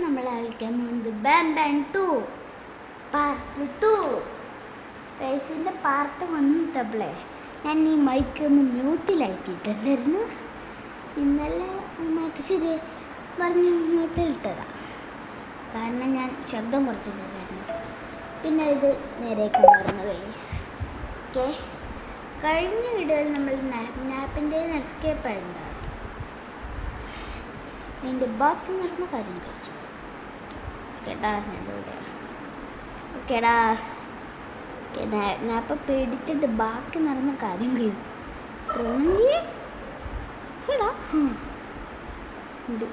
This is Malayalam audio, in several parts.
നമ്മൾ കളിക്കാൻ പോകുന്നത് ബാൻ ബാൻ 2 പാർട്ട് 2. ഗൈസിൻ്റെ പാർട്ട് 1 ഡബിളേ ഞാൻ ഈ മൈക്ക് ഒന്ന് മ്യൂട്ടിലാക്കിയിട്ടുണ്ടായിരുന്നു. ഇന്നലെ മൈക്ക് ശരി പറഞ്ഞ് മ്യൂട്ടിലിട്ടതാണ്, കാരണം ഞാൻ ശബ്ദം കുറച്ചിട്ടുണ്ടായിരുന്നു. പിന്നെ ഇത് നേരേക്ക് പറഞ്ഞു ഗൈസ്. ഓക്കെ, കഴിഞ്ഞ വീഡിയോയിൽ നമ്മൾ നാപ്പിൻ്റെ എസ്കേപ്പ് ആയിട്ടുണ്ടാകും. ഇതിൻ്റെ ബാക്കി നടന്ന കാര്യങ്ങൾ കേട്ടാ ഞാനിവിടെ. ഓക്കേടാ, ഞാൻ അപ്പം പേടിച്ചിട്ട് ബാക്കി നടന്ന കാര്യങ്ങൾ കേടാ ഉണ്ട്.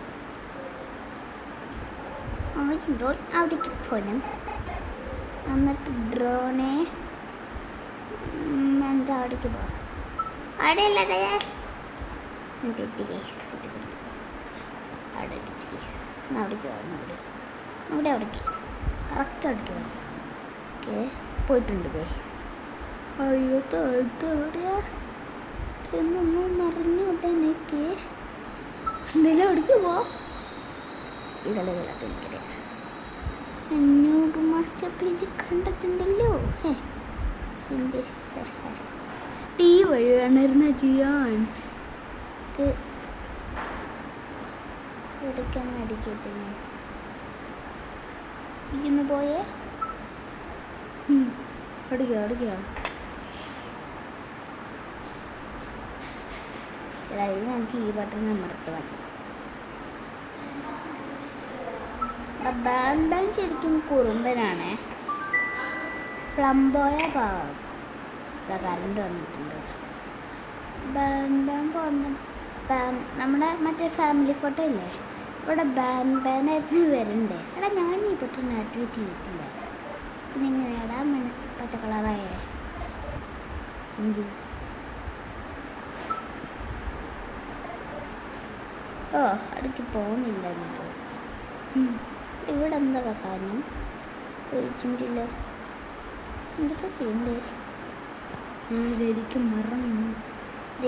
ഡ്രോൺ അവിടേക്ക് പോകണം, എന്നിട്ട് ഡ്രോണെ എൻ്റെ അവിടേക്ക് പോവാം. അവിടെയല്ലേ തെറ്റി കേസ് തെറ്റി കൊടുത്തു. അവിടെ അടിച്ചു കേസ്. എന്നാൽ അവിടേക്ക് പോകാം. അവിടേക്ക് കറക്റ്റ് അവിടേക്ക് പോകാം. ഓക്കെ, പോയിട്ടുണ്ട് കേ. അയ്യോ തൊഴുത്ത് എവിടെയാ എന്നൊന്നും മറിഞ്ഞോട്ടെ എനിക്ക്. എന്തെങ്കിലും അവിടേക്ക് പോവാം. ഇതളകളൊക്കെ എനിക്കറിയാം. എന്നോട് മാസ്റ്റർ പ്ലീസ് കണ്ടിട്ടുണ്ടല്ലോ. എന്ത് ടീ വഴി വേണമായിരുന്ന ചെയ്യാൻ. ഇടയ്ക്കൊന്ന് അടിക്കട്ടെ. ഇന്ന് പോയേ അടിക്കുക ഇത് നമുക്ക് ഈ ബട്ടൺ അമർത്ത് വേണം. ബാൻ ബാൻ ശരിക്കും കുറുമ്പനാണേ. ഫ്ലംബോയ പാവം കറണ്ട് വന്നിട്ടുണ്ട്. ബാൻ ബാൻ പോകുന്ന നമ്മുടെ മറ്റേ ഫാമിലി ഫോട്ടോ ഇല്ലേ, ഇവിടെ ബാൻ ബാനായിരുന്നു വരണ്ടേ. എടാ ഞാൻ ഈ ബട്ടൺ ആക്ടിവേറ്റ് ചെയ്തിട്ടില്ല. പിന്നെ എങ്ങനെയാടാ പച്ച കളറായേ? എന്ത് ഓ അടുക്ക് പോകുന്നില്ല. ഇവിടെ എന്താ സാധനം ഒഴിച്ചിട്ടില്ല. എന്തൊക്കെ ചെയ്യണ്ടേ? ഞാൻ ശരിക്കും മറന്നു.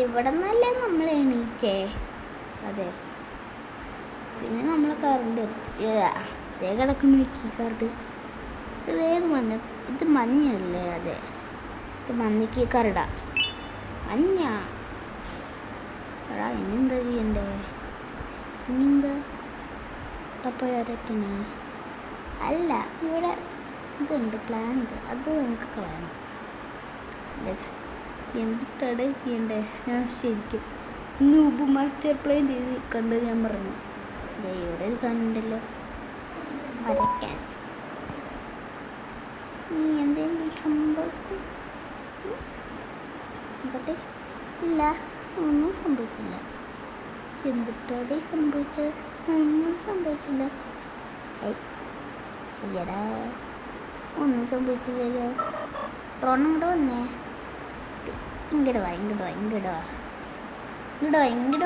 ഇവിടെ നിന്നല്ലേ നമ്മൾ എണീക്കേ. അതെ, പിന്നെ നമ്മൾ കറണ്ട് എടുത്തിട്ട് അതേ കിടക്കുന്നു കീ കാർഡ്. ഇതേത് മഞ്ഞ? ഇത് മഞ്ഞല്ലേ? അതെ, ഇത് മഞ്ഞ കീ കാർഡാ. മഞ്ഞ എടാ, ഇനിയെന്താ ചെയ്യണ്ടേ? ഇനിയെന്താ പോയി വരയ്ക്കണേ? അല്ല, ഇവിടെ ഇതുണ്ട് പ്ലാൻ. അത് നമുക്ക് കളയണം. എന്തിട്ടാണ് ചെയ്യണ്ടേ? ഞാൻ ശരിക്കും നൂബ് മാസ്റ്റർ പ്ലാൻ ചെയ്ത് കണ്ട് ഞാൻ പറഞ്ഞു. ഇവിടെ ഒരു സാധനം ഉണ്ടല്ലോ വരയ്ക്കാൻ. നീ എന്തെങ്കിലും സംഭവിക്കും? നോക്കട്ടെ. ഇല്ല, ഒന്നും സംഭവിക്കില്ല. എന്തിട്ടാണ് സംഭവിച്ചത്? ഒന്നും സംഭവിച്ചില്ല. ശരിയടാ, ഒന്നും സംഭവിച്ചില്ലല്ലോ. ഡ്രോൺ ഇങ്ങോട്ട് വന്നേ. ഇങ്ങോട്ട്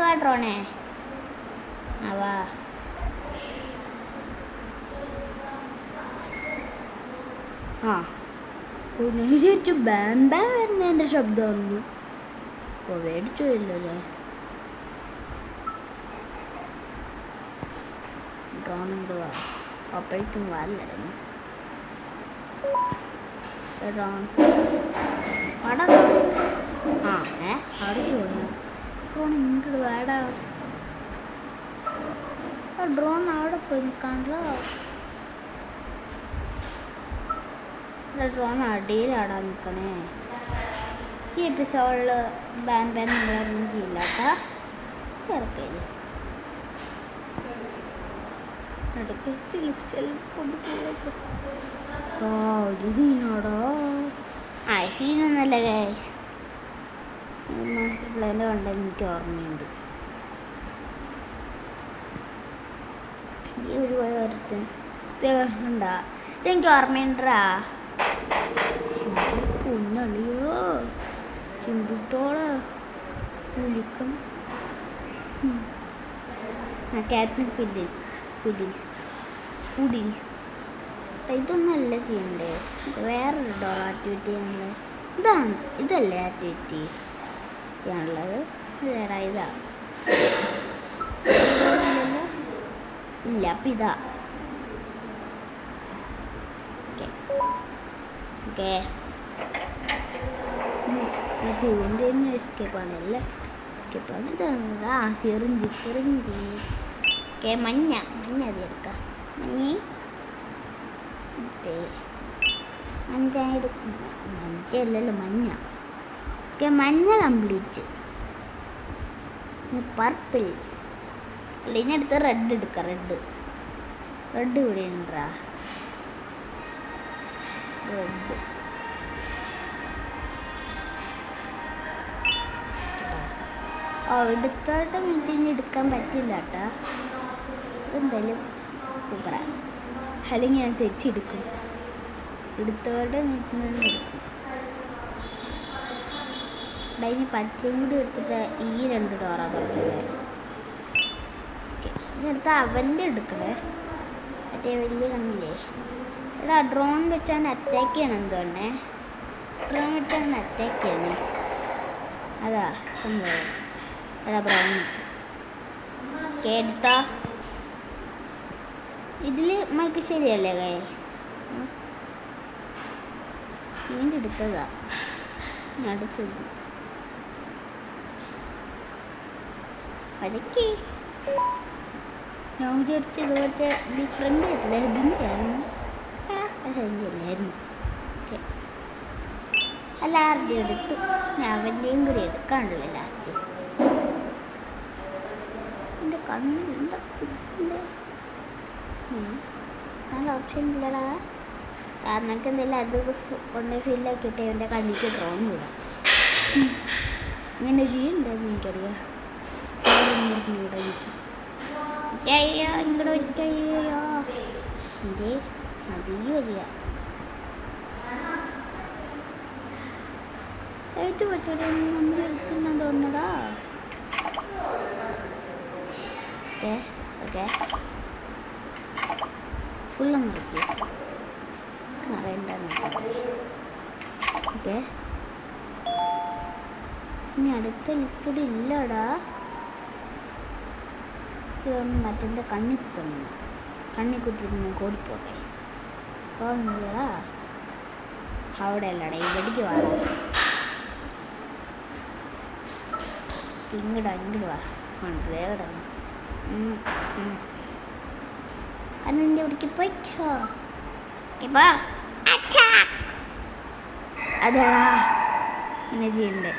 വാ ഡ്രോണേ. വാ. ഞാൻ വിചാരിച്ചു ബാൻ ബാൻ വരുന്ന എൻ്റെ ശബ്ദമാണ്. ഓ മേടിച്ചോ ഇല്ലല്ലേ. ഡ്രോൺ ഇങ്ങോട്ട് വാ. അപ്പോഴേക്കും വാലടങ്ങി. ഡ്രോൺ അവിടെ ചോദിച്ചു. ഡ്രോൺ ഇങ്ങോട്ട് വേടാ. ഡ്രോൺ അവിടെ പോയി നിൽക്കാണല്ലോ. ഡ്രോൺ അടിയിലാടാ നിൽക്കണേ. ഈ എപ്പിസോഡിൽ ബാൻ ബാൻ നിങ്ങളൊന്നും ചെയ്യില്ല കേട്ടോ. ചേർക്കയില്ല. ഇത് സീനാടോ. സീനൊന്നല്ല ഗൈസ്. മാസ്റ്റർ പ്ലാൻ്റെ കണ്ടെന്ന് എനിക്ക് ഓർമ്മയുണ്ട്. ഈ ഒരു പോയ ഒരുത്തൻ ഉണ്ടാ, ഇതെനിക്ക് ഓർമ്മയുണ്ടാ. പൊന്നളിയോ ചിന്തിട്ടോള് വിളിക്കും. ക്യാപ്റ്റൻ ഫുഡിൽസ് ഇതൊന്നല്ല ചെയ്യണ്ടേ. വേറൊരു ഡോർ ആക്ടിവിറ്റി ഞങ്ങൾ ഇതല്ലേ ആക്ടിവിറ്റി ചെയ്യാനുള്ളത്. ഇതേടാ ഇതാ ഇല്ല അപ്പം ഇതാ ഓക്കെ മറ്റേ ഇവൻ്റെ തന്നെ എസ്കേപ്പാണ് എല്ലാം എസ്കേപ്പാണ്. ഇതാണ് സിറിഞ്ച് ഓക്കെ മഞ്ഞ അത് എടുക്കാം. മഞ്ഞല്ലല്ലോ മഞ്ഞ. ഓക്കെ മഞ്ഞ കംപ്ലീറ്റ്. പർപ്പിൾ അല്ല ഇതിനടുത്ത് റെഡ് എടുക്കാം. റെഡ് ഇവിടെ ഉണ്ടാ. റെഡ് എടുത്തോട്ട് മീറ്റിങ് എടുക്കാൻ പറ്റില്ല കേട്ടാ. എന്തായാലും സൂപ്പറാണ്. അല്ലെങ്കിൽ ഞാൻ തെറ്റിയെടുക്കും. എടുത്തോട്ട് മീറ്റിംഗ് എടുക്കും. ഇനി പച്ചയും കൂടി എടുത്തിട്ട് ഈ 2 ഡോറാ തുറക്കണേ. ഇനി എടുത്ത് അവൻ്റെ എടുക്കണേ. മറ്റേ വലിയ കണ്ണില്ലേ. ഇവിടെ ഡ്രോൺ വെച്ചാണ് അറ്റാക്ക് ചെയ്യണം. എന്തുകൊണ്ടേ ഡ്രോൺ വെച്ചാണ് അറ്റാക്ക് ചെയ്യണം. അതാ സംഭവം. അതാ ബ്രൗൺ എടുത്താ. ഇതിൽ മൈക്ക് ശരിയല്ലേ ഗൈസ്? വീണ്ടും എടുത്തതാ. അടുത്തത് അടക്കി. ഞാൻ വിചാരിച്ചു ഇതുപോലത്തെ ഡിഫറെൻ്റ് ആയിട്ടില്ല. ഇതിൻ്റെ ആയിരുന്നു ഓക്കെ. എല്ലാവരുടെയും എടുത്തു. ഞാൻ അവൻ്റെയും കൂടി എടുക്കാണ്ടല്ലോ ലാസ്റ്റ്. എൻ്റെ കണ്ണിൽ എന്താ കുത്തുണ്ട്? നല്ല ഓപ്ഷൻ ഇല്ലടാ. കാരണം എന്തെങ്കിലും അത് കൊണ്ട് ഫില്ലാക്കിയിട്ട് എൻ്റെ കണ്ണിക്ക് ഡ്രോൺ വിടാം. ഇങ്ങനെ ചെയ്യുന്നുണ്ടെന്ന് എനിക്കറിയാം. ഇവിടെ എനിക്ക് അയ്യോ ഇങ്ങോട്ട് ഒരിക്കയ്യോ ഇതേ അധികം അറിയാം. ഏറ്റവും പറ്റൂടെ നമ്മൾ എടുത്തിട്ടുണ്ടെന്ന് തോന്നടാ. ഓക്കെ ഓക്കെ ഫുള്ളും അറിയണ്ടെന്ന്. ഓക്കെ ഇനി അടുത്ത ലിക്വിഡ് ഇല്ലടാ. ഇതൊന്നും മറ്റേ കണ്ണി കുത്തുന്നു. കണ്ണി കുത്തിരുന്ന് കോടിപ്പോട്ടെ. പോടാ. അവിടെ അല്ലടാ ഇവിടേക്ക് വാടാ. ഇങ്ങോട്ട് വാ. വേഗം കണ്ണിൻ്റെ ഇവിടേക്ക് പോയിക്കോ. അതാ ഇങ്ങനെ ചെയ്യണ്ടേ.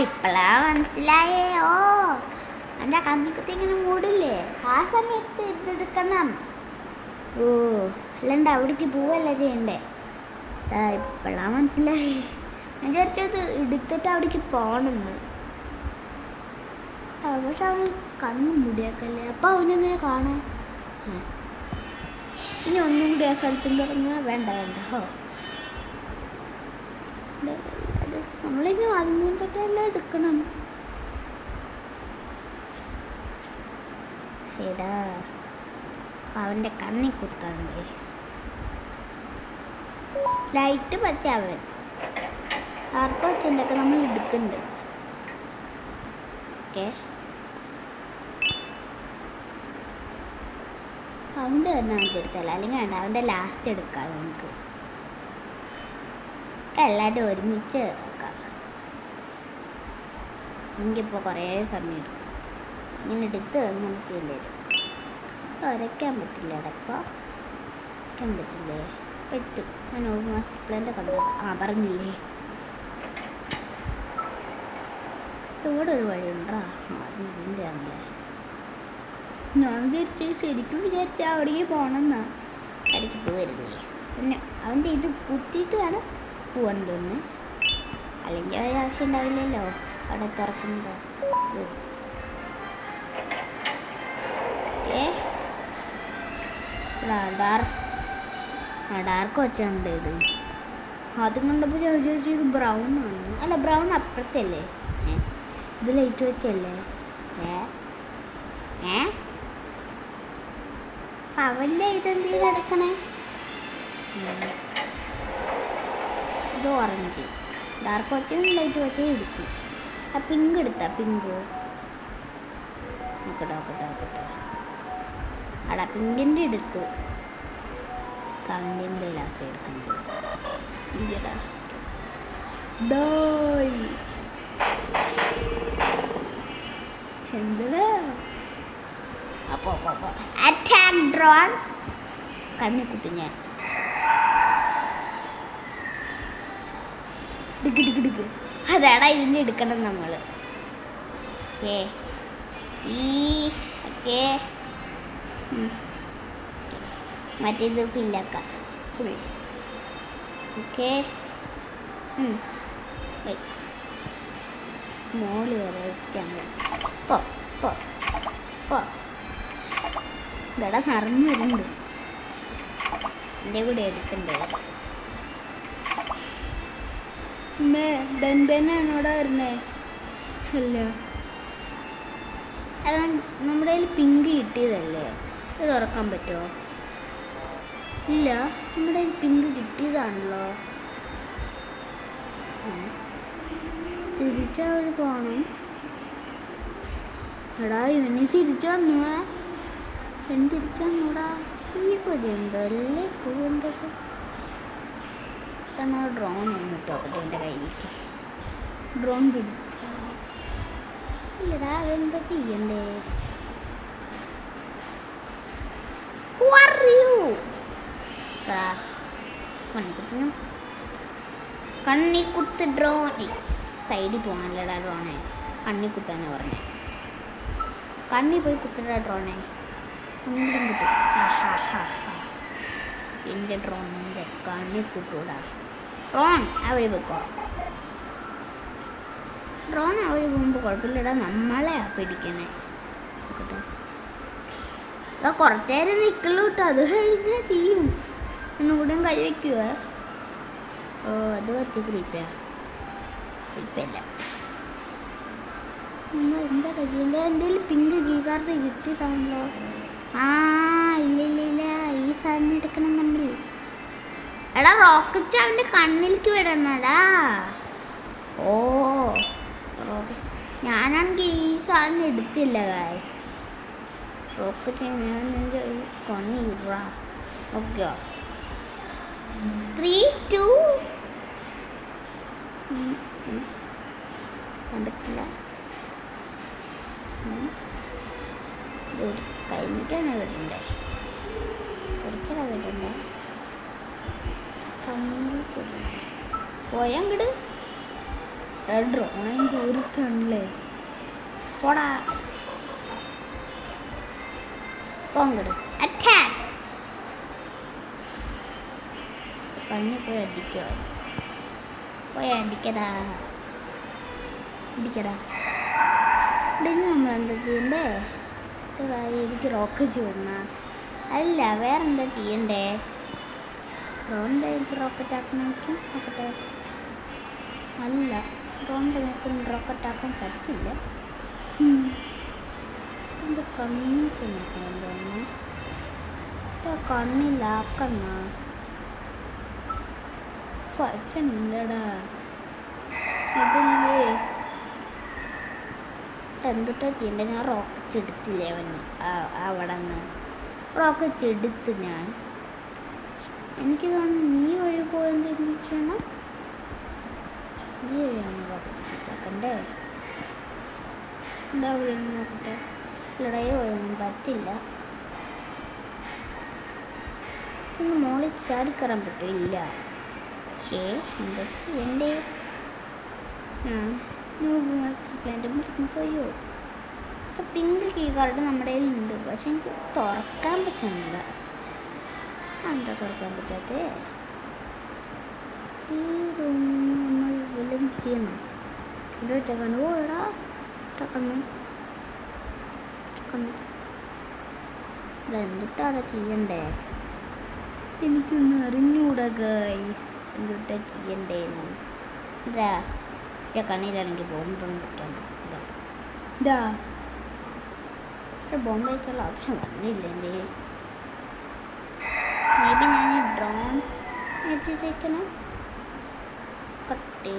ഇപ്പളാ മനസ്സിലായേ. ഓ എൻ്റെ കണ്ണിക്കുത്തി ഇങ്ങനെ മൂടില്ലേ, ആ സമയത്ത് ഇതെടുക്കണം. ഓ അല്ലണ്ട അവിടേക്ക് പോവല്ല ചെയ്യണ്ടേ. ഇപ്പളാ മനസ്സിലായി. ഞാൻ വിചാരിച്ചത് എടുത്തിട്ട് അവിടേക്ക് പോകണമെന്ന്. പക്ഷെ അവന് കണ്ണ് മുടിയാക്കല്ലേ. അപ്പം അവനെങ്ങനെ കാണാൻ? ഇനി ഒന്നും കൂടി ആ സ്ഥലത്തും പറഞ്ഞാൽ വേണ്ട ഹോ. നമ്മളിനി 13 തൊട്ടെല്ലാം എടുക്കണം. ശരിടാ അവൻ്റെ കണ്ണി കുത്താണ്ട്. ലൈറ്റ് പച്ച അവൻ ആർക്കും വെച്ചുണ്ടൊക്കെ നമ്മൾ എടുക്കുന്നുണ്ട്. ഓക്കെ അവൻ്റെ തന്നെ നമുക്ക് എടുത്തല്ല. അല്ലെങ്കിൽ വേണ്ട അവൻ്റെ ലാസ്റ്റ് എടുക്കാം. നമുക്ക് എല്ലാവരും ഒരുമിച്ച് എടുക്കാം. എനിക്കിപ്പോൾ കുറേ സമയം എടുക്കും. ഇങ്ങനെ എടുത്ത് നമുക്ക് വരും. ഉരയ്ക്കാൻ പറ്റില്ല. ഇടയ്ക്കോ വയ്ക്കാൻ പറ്റില്ലേ? പറ്റും. ഞാൻ ഒരു മാസം പ്ലാൻ്റെ കണ്ടത്. പറഞ്ഞില്ലേ ഇവിടെ ഒരു വഴിയുണ്ടോ? അത് ഇതിൻ്റെ ആണല്ലേ. ഞാൻ ശരിക്കും വിചാരിച്ച അവിടേക്ക് പോകണമെന്നാ. ഇടയ്ക്ക് പോകരുത്. പിന്നെ അവൻ്റെ ഇത് കുത്തിയിട്ട് വേണം പോവാൻ തോന്നുന്നു. അല്ലെങ്കിൽ ഒരു ആവശ്യം ഉണ്ടാവില്ലല്ലോ അവിടെ തുറക്കുമ്പോൾ. ഡാർക്ക് വെച്ചുണ്ട് ഇത്. അതും കണ്ടപ്പോൾ ഞാൻ വിചാരിച്ചു ഇത് ബ്രൗൺ ആണ്. അല്ല ബ്രൗൺ അപ്പുറത്തല്ലേ. ഇത് ലൈറ്റ് വെച്ചല്ലേ. അവൻ്റെ ഇതെന്തെങ്കിലും എടുക്കണേ. ഇത് ഓറഞ്ച്. ഡാർക്ക് വെച്ചും ലൈറ്റ് വെച്ചും എടുത്തു. ആ പിങ്ക് എടുത്താ. പിങ്ക് നോക്കട്ടെ അടാ പിങ്കിൻ്റെ എടുത്തു കണ്ണിൻ്റെ ലാസ്റ്റ് എടുക്കുന്നത് എന്ത് അപ്പോൾ അറ്റാക്ക് ഡ്രോൺ കണ്ണിക്കുട്ടി ഞാൻ ഡിഗ് അതാടാ ഇതിൻ്റെ എടുക്കണം നമ്മൾ ഓക്കേ ഓക്കേ മറ്റേത് ഫില്ലാക്കാം ഫുൾ ഓക്കേ മോള് വരെ പോ പോ പോ ഇതടാ നിറഞ്ഞു വരുന്നുണ്ട് എൻ്റെ കൂടെ എടുക്കണ്ടേ ബെൻബെനാണോടാ വരുന്നേ അല്ല കാരണം നമ്മുടെ കയ്യിൽ പിങ്ക് കിട്ടിയതല്ലേ ഇത് തുറക്കാൻ പറ്റുമോ ഇല്ല നമ്മുടെ കയ്യിൽ പിങ്ക് കിട്ടിയതാണല്ലോ തിരിച്ചാ വഴി പോകണം എടാ ഇവന് തിരിച്ചു വന്നു ഇവന് തിരിച്ചു വന്നൂടാ ഈ പടി ഉണ്ടോ അല്ലേ പോകേണ്ടത് നമ്മൾ ഡ്രോൺ വന്നിട്ടോ എൻ്റെ കയ്യിലേക്ക് ഡ്രോൺ പിടിച്ചു ഇല്ലടാ അതെന്താ ചെയ്യണ്ടേ കണ്ണിക്കുത്ത് ഡ്രോൺ സൈഡിൽ പോകാനല്ലടാ ഡ്രോണേ കണ്ണിക്കുത്താനാ പറഞ്ഞേ കണ്ണി പോയി കുത്തടാ ഡ്രോണേ ഒന്നും കിട്ടും എൻ്റെ ഡ്രോണിൻ്റെ കണ്ണി കുത്തൂടാ ഡ്രോൺ അവര് വെക്കോ ഡ്രോൺ അവര് പോകുമ്പോൾ കുഴപ്പമില്ലടാ നമ്മളെ പിടിക്കണേ നോക്കട്ടെ എടാ കുറച്ചേരം നിൽക്കുള്ളൂ കേട്ടോ അത് കഴിഞ്ഞാൽ ചെയ്യും ഒന്നുകൂടെയും കൈ വയ്ക്കുക ഓ അത് പറ്റി ക്രീപ്പയാ ക്രീപ്പല്ല എന്താ കഴിയണ്ടേ എൻ്റെ പിങ്ക് കീ കാർഡ് കിട്ടിയതാണല്ലോ ഇല്ല ഈ സാധനം എടുക്കണം കണ്ടില്ല എടാ റോക്കറ്റ് അവൻ്റെ കണ്ണിലേക്ക് വിടണടാ ഓ ഞാനാണെങ്കിൽ ഈ സാധനം എടുത്തില്ല കായ് റോക്കറ്റ് ഞാൻ കണ്ണി വിടാ ഓക്കെ 3, 2 കണ്ടിട്ടില്ല കഴിഞ്ഞിട്ടാണ് വിടണ്ടേ ഒരിക്കലാ വിടണ്ടേ പോയങ്ങട് ഡ്രോണയും ദൂരത്താണല്ലേ പോടാ പോങ്ങട് അറ്റാക്ക് കണ്ണി പോയി അടിക്കോ പോയി അടിക്കടാ ഇടിക്കടാ ഇടിഞ്ഞ് നമ്മൾ എന്താ ചെയ്യണ്ടേ എനിക്ക് റോക്കറ്റ് വിടണം അല്ല വേറെന്താ ചെയ്യണ്ടേ ഡ്രോണിൻ്റെ എനിക്ക് റോക്കറ്റ് ആക്കണമെങ്കിൽ നോക്കട്ടെ അല്ല ഡ്രോണിൻ്റെ മേത്തൊന്നും റോക്കറ്റ് ആക്കാൻ പറ്റില്ല എൻ്റെ കണ്ണിക്ക് നോക്കണം തോന്നുന്നു കണ്ണിലാക്കണ പറ്റണില്ലടാ അതല്ലേ എന്തിട്ടാ ചെയ്യണ്ടേ ഞാൻ റോക്കറ്റ് എടുത്തില്ലേ അവന് അവിടെ നിന്ന് റോക്കറ്റ് എടുത്തു ഞാൻ എനിക്ക് തോന്നുന്നു നീ വഴി പോയെന്തെങ്കിലും ചെയ്യണം ഈ വഴിയാണ് റോക്കറ്റ് സെറ്റാക്കണ്ടേ എന്താ വഴി നോക്കട്ടെ ഇല്ലടേ വഴിയൊന്നും പറ്റില്ല പിന്നെ മോളിൽ ചാടിക്കയറാൻ പറ്റില്ല പക്ഷേ എന്താ ചെയ്യണ്ടേ പ്ലാന്റ് മുറിക്കും പോയോ പിങ്ക് കീ കാർഡ് നമ്മുടെ കയ്യിലുണ്ട് പക്ഷെ എനിക്ക് തുറക്കാൻ പറ്റുന്നില്ല എന്താ തുറക്കാൻ പറ്റാത്തേ ഈ റൂമിൽ നമ്മൾ വല്ലതും ചെയ്യണം ഇവിടെ ചക്കണ്ണ് പോയടാ ചക്കണ്ണ് ചക്കണ്ണ് ഇവിടെ എന്തിട്ടാണ് ചെയ്യണ്ടേ എനിക്കൊന്ന് അറിഞ്ഞൂടാ ഗൈസ് എന്തിട്ടാ ചെയ്യണ്ടേന്ന് ഇതാ കണ്ണിലാണെങ്കിൽ ബോംബൊന്നും വെക്കാൻ പറ്റില്ല ഇതാ പക്ഷെ ബോംബ് വയ്ക്കാനുള്ള ഓപ്ഷൻ വന്നില്ല എൻ്റെ മേ ബി ഞാൻ ഡ്രോൺ ചെയ്തേക്കണം കട്ടേ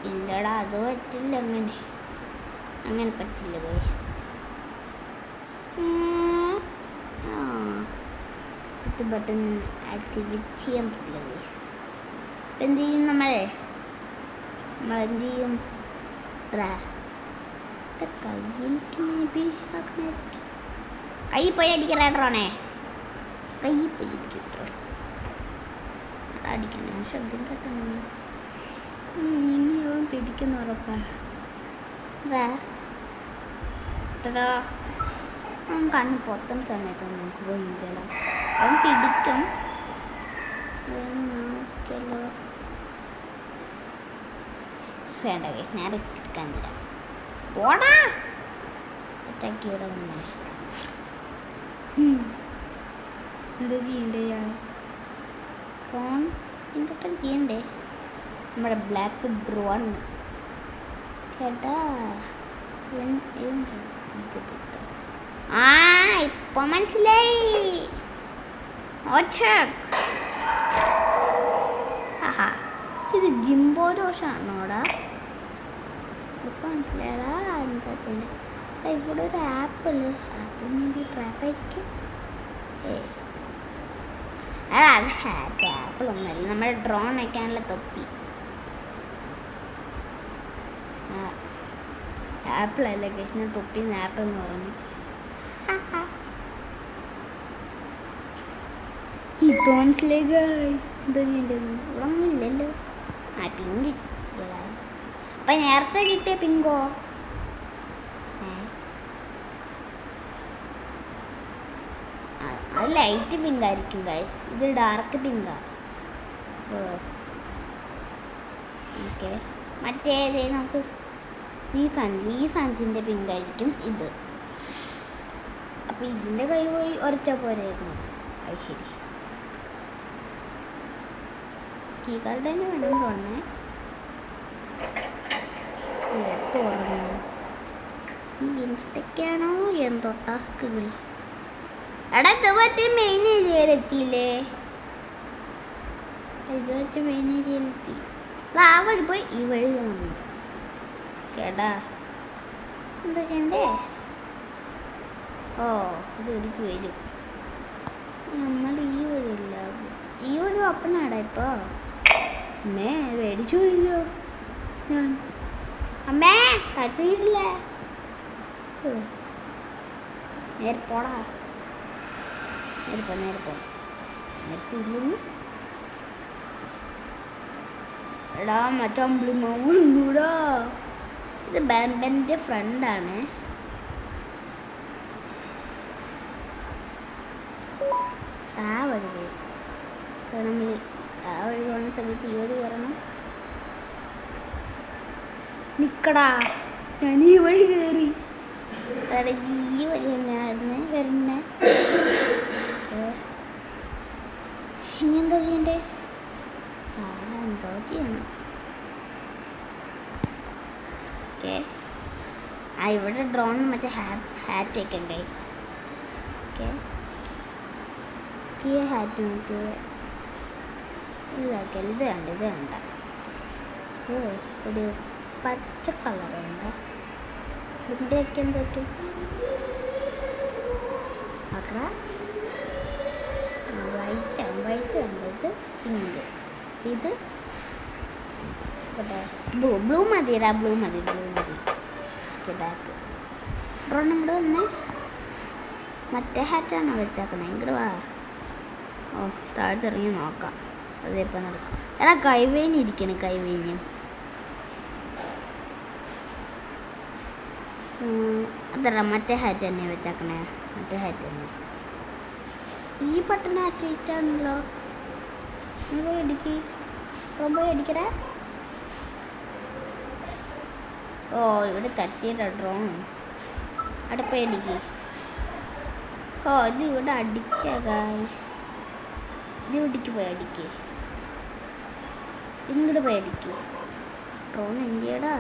ഇല്ലടാ അത് പറ്റില്ല അങ്ങനെ പറ്റില്ല ഗൈസ് ബട്ടൺ ആക്ടിവേറ്റ് ചെയ്യാൻ പറ്റില്ല ഗൈസ്. ഇപ്പം എന്ത് ചെയ്യും നമ്മളെന്ത് ചെയ്യും? കയ്യിലേക്ക് മേ ബി ആക്കണായിരിക്കും. കൈ പോയി അടിക്കറ ഡ്രോണേ, കൈ പോയി അടിക്കട്ടോ. അടിക്കണ ശബ്ദം കേട്ടോ. ഇനിയും പിടിക്കുന്ന ഉറപ്പാ. കണ്ണ് പൊത്തുന്ന സമയത്ത് നമുക്ക് പോയില്ല. അവൻ പിടിക്കും. വേണ്ട കേസ്, ഞാൻ റിസ്ക് എടുക്കാനില്ല. പോടാ ഒറ്റക്കിവിടെ തന്നെ എന്താ ചെയ്യണ്ടേ? ഫോൺ എന്തൊക്കെ ചെയ്യണ്ടേ? നമ്മുടെ ബ്ലാക്ക് ഡ്രോൺ കേട്ടാ. ഇപ്പൊ മനസ്സിലായി. ഇത് ജിംബോ ദോഷാണോടാ? ഇപ്പൊ മനസ്സിലായടാ എന്താ. ഇവിടെ ഒരു ആപ്പിൾ മേ ബി ട്രാപ്പായിരിക്കും. അത് ഹാറ്റ് ആപ്പിളൊന്നുമല്ല, നമ്മുടെ ഡ്രോൺ വയ്ക്കാനുള്ള തൊപ്പി. ആപ്പിൾ അല്ലേ ഗൈസ്, ഞാൻ തൊപ്പിന്ന് ആപ്പിൾ എന്ന് പറഞ്ഞു. ഇപ്പൊ മനസ്സിലായി ഗൈസ് എന്താ ചെയ്യേണ്ടത്. ഇവളൊന്നും ഇല്ലല്ലോ. പിങ്ക് അപ്പൊ നേരത്തെ കിട്ടിയ പിങ്കോ? അത് ലൈറ്റ് പിങ്ക് ആയിരിക്കും ഗൈസ്, ഇത് ഡാർക്ക് പിങ്കാ. ഓക്കെ, മറ്റേ നമുക്ക് ഈ സാധനത്തിൻ്റെ പിങ്ക് ആയിരിക്കും ഇത്. അപ്പം ഇതിൻ്റെ കൈ പോയി ഒരച്ച പോരായിരുന്നു. അത് ശരി, ഈ കാർഡ് തന്നെ വേണം തോന്നേ. തുറന്നു എന്തൊക്കെയാണോ എന്തോ ടാസ്കുകൾ. എടാ ഇത് മറ്റേ മെയിൻ ഏരിയയിലെത്തിയില്ലേ? ഇത് മറ്റേ മെയിൻ ഏരിയയിലെത്തി. ആ വഴി പോയി ഈ വഴി വന്നു കേടാ. എന്തൊക്കെയുണ്ടേ? ഇത് ഇവിടേക്ക് വരും. നമ്മൾ ഈ വഴിയല്ല, ഈ വഴി ഓപ്പണാടാ ഇപ്പോ. അമ്മേ മേടിച്ചു പോയില്ലോ ഞാൻ. അമ്മേ കത്തിയിട്ടില്ല. നേരെ പോടാ, നേരെ പോ. ഇല്ലെന്ന് എടാ മറ്റൂടാ. ഇത് ബാൻഡൻ്റെ ഫ്രണ്ടാണ്. ആ വഴി പോയി നമ്മൾ ആ വഴി പോകുന്ന സമയത്ത് ഈ വഴി കയറണം. നിക്കടാ, ഞാൻ ഈ വഴി കയറി. ഈ വഴി തന്നെയായിരുന്നു വരുന്നേ. ഇനി എന്താ ചെയ്യണ്ടേ? എന്തോ ചെയ്യണം. ഓക്കെ, ഇവിടെ ഡ്രോൺ മറ്റേ ഹാറ്റ് ഒക്കെ ഉണ്ടായി. ഓക്കെ, ഈ ഹാറ്റ് മറ്റേ ഇതാക്കിയാൽ ഇത് വേണ്ട. ഒരു പച്ച കളറുണ്ട്. ഇതിൻ്റെയൊക്കെ എന്ത് പറ്റും? അത്ര വൈറ്റ് ഉണ്ട്. ഇത് പിങ്ക്, ഇത് ബ്ലൂ മതിടാ. ബ്ലൂ മതി. ബാക്ക് ഡ്രോൺ ഇങ്ങോട്ട് വന്നേ. മറ്റേ ഹാറ്റാണോ വെച്ചാക്കണേ? ഇങ്ങോട്ട് വാ. താഴ്ത്തിറങ്ങി നോക്കാം. അതിപ്പോൾ നടക്കും. എടാ കൈവേനി ഇരിക്കണം. കൈവേനിയും അതല്ല, മറ്റേ ഹാറ്റ് തന്നെ വെച്ചാക്കണേ. മറ്റേ ഹാറ്റ് തന്നെ. ഈ ബട്ടൺ ആക്കിയിട്ടാണല്ലോ. പോയി അടിക്ക്, പോയി അടിക്കടാ. ഇവിടെ തട്ടിയിട്ട ഡ്രോൺ. അവിടെ പോയി അടിക്ക്. ഇത് ഇവിടെ അടിക്കുക. ഇത് ഇവിടേക്ക് പോയി അടിക്ക്. ഇങ്ങോട്ട് പോയി അടിക്ക്. ഡ്രോൺ എന്തിയടാ?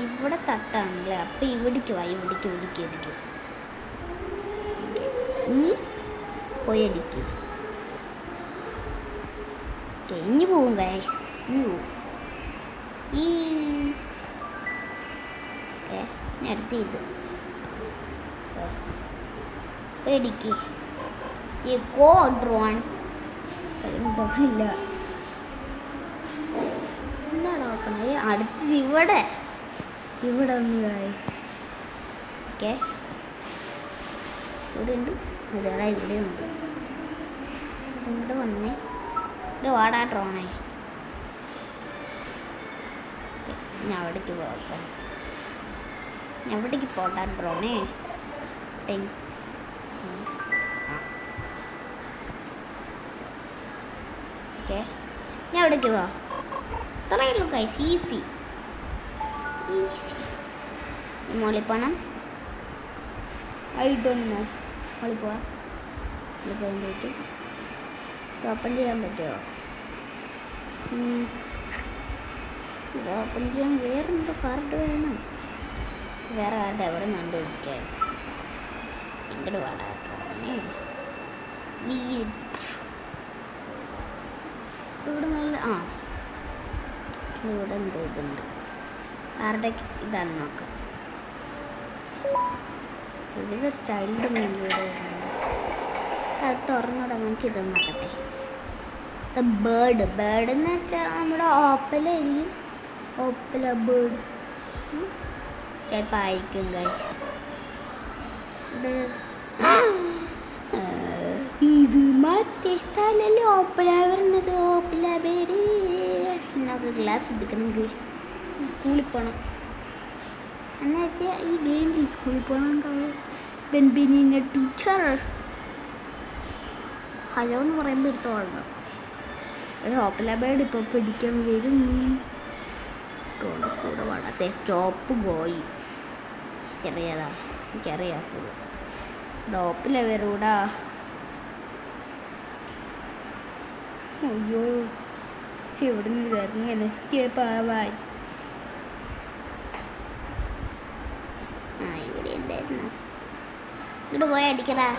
ഇവിടെ തട്ടാണല്ലേ. അപ്പം ഇവിടേക്ക് വാ. ഇവിടേക്ക് അടിക്കും. ഇനി പോയി അടിക്കും. ഇനി പോവും കായ്. ഇനി പോവും. ഈ അടുത്ത് ഇത് പേടിക്ക് ഈ ഗോ ഡ്രോൺ ഇല്ല. എന്താണ് നോക്കുന്നത് അടുത്തത് ഇവിടെ ഒന്ന് ഓക്കെ ഇവിടെ ഉണ്ട്. അതേടാ ഇവിടെ ഉണ്ട്. ഇവിടെ വന്നേ ഇവിടെ വാടാ ഡ്രോണേ. ഞാൻ അവിടേക്ക് പോകാം. ഞാൻ അവിടേക്ക് പോട്ടാ ഡ്രോണേ. ഓക്കെ ഞാൻ അവിടേക്ക് പോവാം. ഇത്രയുള്ളൂ ഗൈസ്. ഈസി മോളിൽ പോകണം. I don't know. മോളിൽ പോവാം. പോയിട്ട് ഓപ്പൺ ചെയ്യാൻ പറ്റുമോ? ഓപ്പൺ ചെയ്യാൻ വേറെന്തോ കാർഡ് വേണം. വേറെ കാർഡ് എവിടെ കണ്ടുപിടിക്കാൻ. ഇങ്ങോട്ട് പാടാട്ടേ. ഇവിടെ നല്ല ഇവിടെ എന്തോ ഇതുണ്ട്. ആരുടെ ഇതാണ് നോക്കാം. ഇവിടെ ചൈൽഡ് മെനുവിടെ അത് തുറന്നിടാൻ നമുക്ക് ഇത് നോക്കട്ടെ. ബേർഡ് എന്ന് വെച്ചാൽ നമ്മുടെ ഓപ്പലായിരിക്കും. ഓപ്പല ബേർഡ് ചിലപ്പോൾ ആയിരിക്കും ഗൈസ്. ഇത് മറ്റേ സ്ഥലമല്ലേ ഓപ്പല വരുന്നത്. ഓപ്പല ബേഡ്. എന്നൊക്കെ ക്ലാസ് എടുക്കണം ഗൈസ്. സ്കൂളിൽ പോകണം. എന്നാ വെച്ചാൽ ഈ ഗെയിമിൽ സ്കൂളിൽ പോകണം. ബെൻബിനിൻ്റെ ടീച്ചർ ഹലോ എന്ന് പറയുമ്പോൾ എടുത്തോളണം. ഒരു ഓപ്പല ബേഡ് ഇപ്പോൾ പിടിക്കാൻ വരും. കൂടെ വളർത്തെ സ്റ്റോപ്പ് പോയി. എനിക്കറിയാതാ. എനിക്കറിയാം ഫുൾ ഓപ്പല വരൂടാ. അയ്യോ ഇവിടെ നിന്ന് ഇറങ്ങി എസ്കേപ്പ് ആവാൻ. ഇവിടെ ഉണ്ടായിരുന്നു. ഇങ്ങോട്ട് പോയി അടിക്കടാ.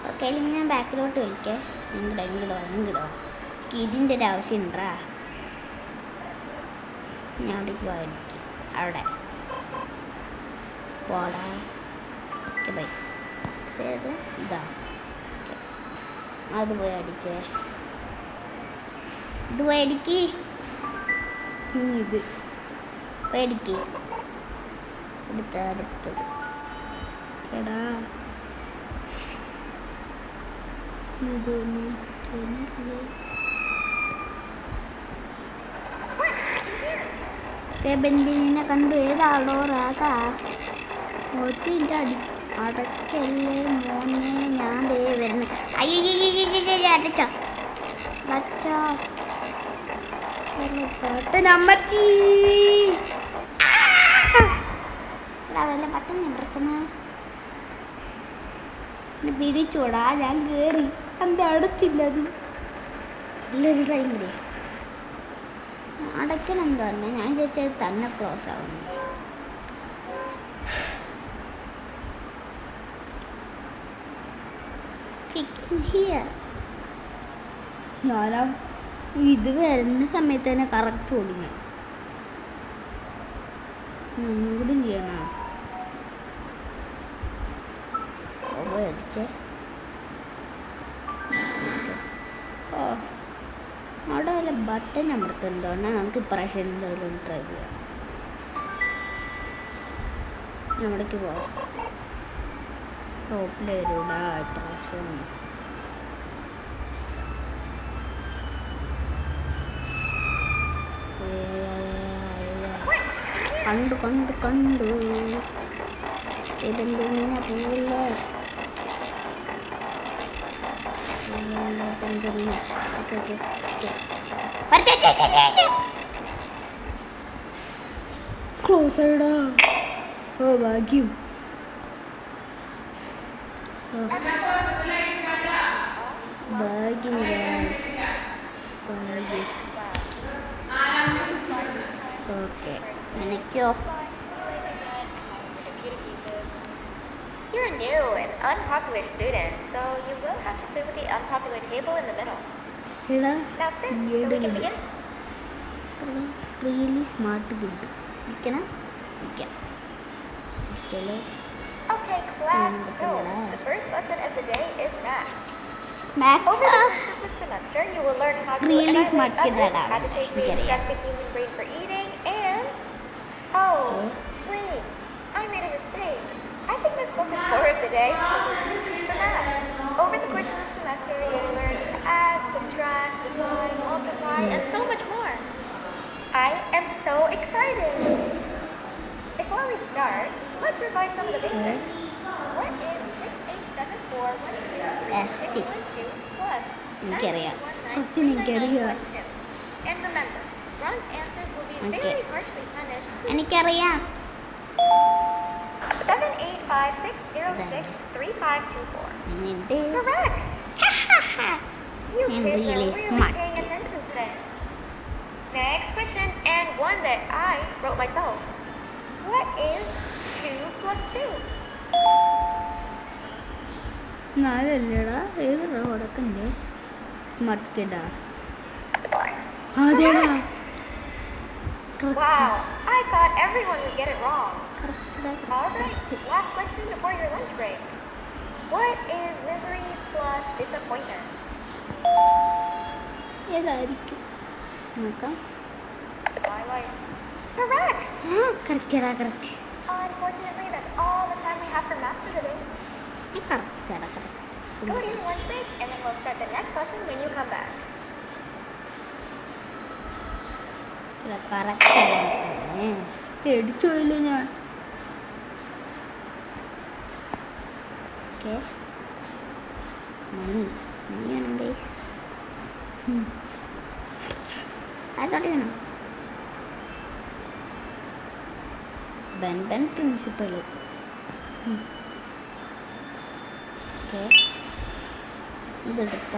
ഓക്കെ ഞാൻ ബാക്കിലോട്ട് വിളിക്കേ. ഇങ്ങോട്ടോ ഇതിൻ്റെ ഒരു ആവശ്യം ഉണ്ടാ. ഞാൻ അവിടേക്ക് പോയി അടിക്കും. അവിടെ പോടാ. Okay bye. ഇതാ അത് പോയി അടിക്കേ. ഇത് പോയി അടിക്ക്. ഇത് പോയി അടിക്ക്. അടുത്തത് എടാ ബെന്തിനെ കണ്ടു. ഏതാളോ റാകാ ഒറ്റിൻ്റെ അടക്കല്ലേ മോനെ. ഞാൻ ദേ വരുന്നു. അയ്യോ അമ്മച്ചി വല്ല പട്ടം നിവർത്തുന്ന പിടിച്ചോടാ. ഞാൻ കയറി എൻ്റെ അടുത്തില്ല. അത് നല്ലൊരു ടൈമില്ലേ അടയ്ക്കണം. എന്താ പറഞ്ഞാൽ ഞാൻ ചോദിച്ചത് തന്നെ ക്ലോസ് ആവുന്നു. ഞാനാ ഇത് വരുന്ന സമയത്ത് തന്നെ കറക്റ്റ് ഓടിക്കണം. കൂടി ചെയ്യണം. അടിച്ചേ. അവിടെ വല്ല ബട്ടൺ അമർത്തുന്നതുകൊണ്ട് നമുക്ക് ഇപ്രാവശ്യം എന്തായാലും ട്രൈ ചെയ്യാം. അവിടേക്ക് പോവാം. ടോപ്പിൽ വരൂല ഇപ്രാവശ്യം. കണ്ടു ഇതെന്തിങ്ങനെ പോവില്ല. ക്ലോസ് ആയിടാ. ഓ ഭാഗ്യം. ഭാഗ്യം ഓക്കെ. എനിക്കോ You're new and unpopular student, so you will have to sit with the unpopular table in the middle. Now sit so we can begin. Really smart good. ഇരിക്കണം. Okay, class. So, the first lesson of the day is math. Maths Over the course of the semester, you will learn how to Really annihilate smart kid others, that how to safely I am. extract the human brain for eating, and... Oh, wait. I made a mistake. I think that's lesson 4 of the day. For math. Over the course of the semester, you will learn to add, subtract, divide, multiply, and so much more. I am so excited. Before we start, let's revise some of the basics. What is 6874123612 plus എനിക്കറിയാം. 9193912? And remember, wrong answers will be very harshly punished. എനിക്കറിയാം. 785606354. ഇത് Correct. You I'm kids are really really smart. paying attention today. Next question, and one that I wrote myself. What is 2 plus 2? നാലല്ലേടാ ഏത് കൊടുക്കണ്ടേ smart അതെടാ Wow, I thought everyone would get it wrong. Alright, last question before your lunch break. What is misery plus disappointment? ഏതായിരിക്കും നോക്കാം. Twilight. Correct! കറക്റ്റടാ correct Unfortunately, that's all the time we have for math for today. കറക്റ്റടാ Go to your lunch break, and then we'll start the next lesson when you come back. Correct പേടിച്ചോയില്ല ഞാൻ. ഓക്കെ മണിയാണെങ്കിൽ അതറിയണം. ബൻ പ്രിൻസിപ്പൽ. ഓക്കെ ഇതെടുത്ത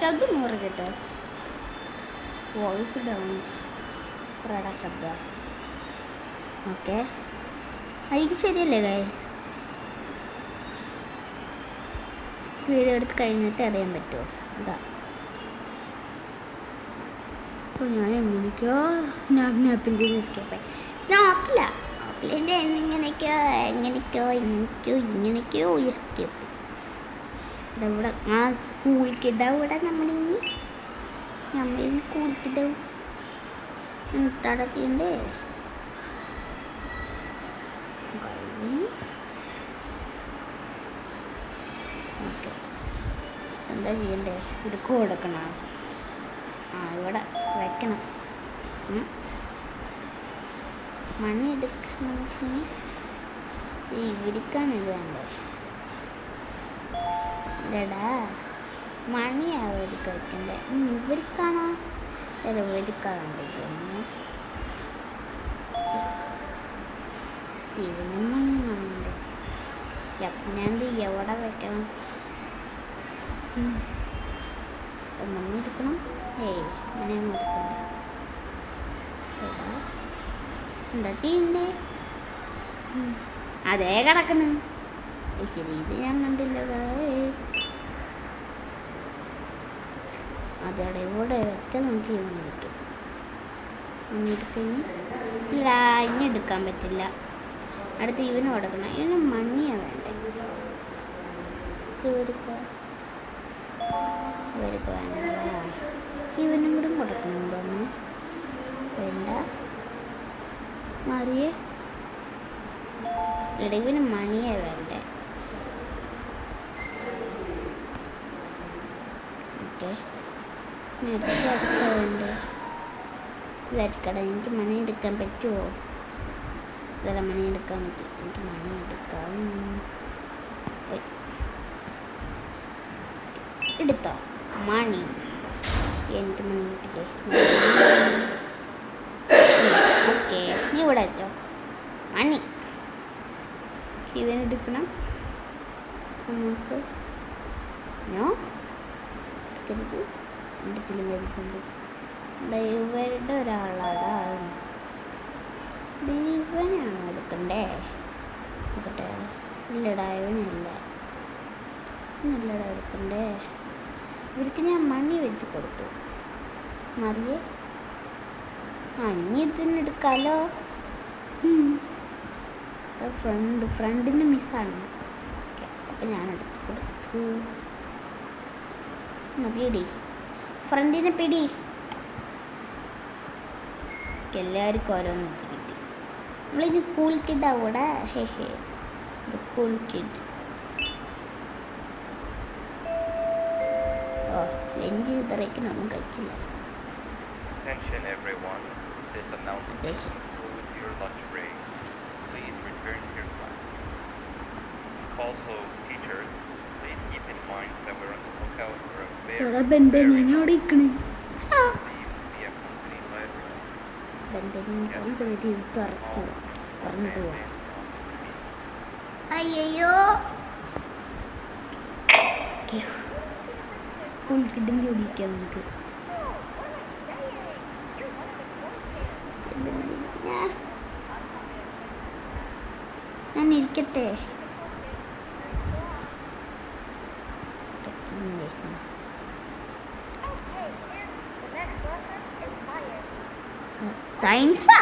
ശബ്ദം നൂറ് കേട്ടോ. വോയിസ് ഡൗൺ കുറേടാ ശബ്ദം. ഓക്കെ എനിക്ക് ശരിയല്ലേ ഗൈസ്? വീഡിയോ എടുത്ത് കഴിഞ്ഞിട്ട് അറിയാൻ പറ്റുമോ? ഇതാ അപ്പോൾ ഞാൻ എങ്ങനെയൊക്കെയോ നാപ്പിൻ്റെ എസ്കേപ്പ് നാപ്പിലിൻ്റെ എങ്ങനെയൊക്കെയോ എസ്കേപ്പ്. ഇവിടെ ആ സ്കൂൾ കിഡാവും ഇവിടെ നമ്മളിനി സ്കൂൾ കിഡാവും തടത്തിണ്ടേ. ഓക്കെ എന്താ ചെയ്യണ്ടേ? ഇത് കൊടുക്കണം. ഇവിടെ വയ്ക്കണം. മണി എടുക്കണം. ഇവിടിക്കാണിത് വേണ്ടേ? ഇല്ലടാ മണിയാവർക്ക് വയ്ക്കണ്ടേ? ഇവർക്കാണോ? ഇവർക്കാണ്ടിരിക്കുന്നു. ഇതിനും മണിയാണുണ്ട്. ഞാൻ എവിടെ വെക്കണം? മണി എടുക്കണം. മണിയൊന്നും എടുക്കണ്ട. എന്താ ചെയ്യണ്ടേ? അതേ കിടക്കണ്. ശരി ഇത് ഞാൻ കണ്ടില്ല. അതേടെ ഇവിടെ ഒറ്റ നമുക്ക് ഇവന് കിട്ടും. ഇല്ല ഇനി എടുക്കാൻ പറ്റില്ല. അടുത്ത് ഇവന് കൊടുക്കണം. ഇവന് മണിയാണ് വേണ്ടേ? ഇവർക്ക് വേണ്ട. ഇവനും കൂടെ കൊടുക്കണം. തോന്നുന്നു വേണ്ട. മറിയേ ഇടവിന് മണിയേ വേണ്ടേ? ഓക്കെ വേണ്ടേ? ഇതെടുക്കട. എനിക്ക് മണി എടുക്കാൻ പറ്റുമോ? ഇതെല്ലാം മണി എടുക്കാൻ പറ്റും. എനിക്ക് മണി എടുക്കാം. എടുത്തോ മണി. എനിക്ക് മണി കിട്ടി. ഓക്കെ നീ ഇവിടെ വെച്ചോ മണി. ഇവനെടുക്കണം. നമുക്ക് ഇവരുടെ ഒരാളാടാ. ഇവനാണോ എടുക്കണ്ടേ? നോക്കട്ടെ. ഇല്ലടാ ഇവനല്ല. നല്ലടാ എടുക്കണ്ടേ. ഇവർക്ക് ഞാൻ മണി വെച്ച് കൊടുത്തു. മറിയേ ഇനി ഇതിനെടുക്കാലോ. ഫ്രണ്ടിൻ്റെ മിസ്സാണ്. ഓക്കെ, അപ്പം ഞാൻ എടുത്ത് കൊടുത്തു. പിടി, ഫ്രണ്ടിനെ പിടി. എല്ലാവർക്കും ഓരോന്നൊക്കെ കിട്ടി. നമ്മളിനി കൂൾ കിഡ് അവിടെ. ഹേ ഇത് കൂൾ കിഡ്. ഓ, ലഞ്ച് ബ്രേക്കിനൊന്നും കഴിച്ചില്ല. Attention everyone, this announcement concludes your lunch break. Please return to your classes. Also, teachers, please keep in mind that we're on the lookout for a very ബെൻബെനിയോടെ ഇരിക്കണ്. believed to be accompanied by a drone. ബെൻബെനിയും പോകുന്ന സമയത്ത് ഇത് തുറക്കും, All principal തുറന്നു and പോവാം. fans office meeting. അയ്യോ, ഉൾക്കിട്ടും ജോലിക്കാം നമുക്ക്. Oh, what am I saying? You're one of the cool kids. ഞാൻ ഇരിക്കട്ടെ. Okay, kids, the next lesson is science. സയൻസാ?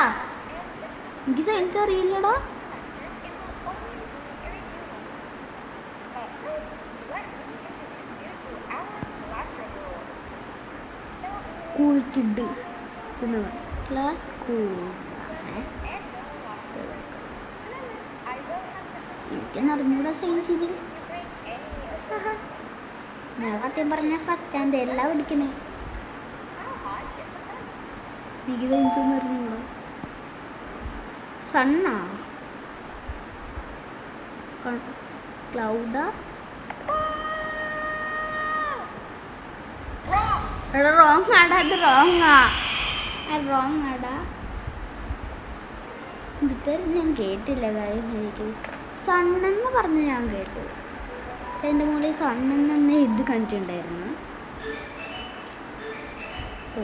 And since this is എനിക്ക് science അറിയില്ലടാ. the semester, it will only be a review lesson. But first, let me introduce you to our classroom rules. No cool eating, kid no തിന്നു. Class cool. questions, and no washing breaks. Remember, I will have some punishment എനിക്കെന്ന് അറിഞ്ഞൂടാ സയൻസിൽ. if you break any of those rules. ഞാൻ സത്യം പറഞ്ഞ ഫസ്റ്റ് സ്റ്റാൻഡ് എല്ലാം പഠിക്കണേ. How hot is the sun? എനിക്ക് സയൻസ് ഒന്നും അറിഞ്ഞൂടാ. സണ്ണാ? ക്ലൗഡാ? Wrong! എടാ റോങ് ആടാ, അത് റോങ്ങാ. റോങ് ആടാ. എന്നിട്ട് ഞാൻ കേട്ടില്ല കാര്യം. എനിക്ക് സണ്ണെന്ന് പറഞ്ഞ് ഞാൻ കേട്ടു. എൻ്റെ മുകളിൽ സണ്ണെന്ന് തന്നെ എഴുതി കണ്ടിട്ടുണ്ടായിരുന്നു.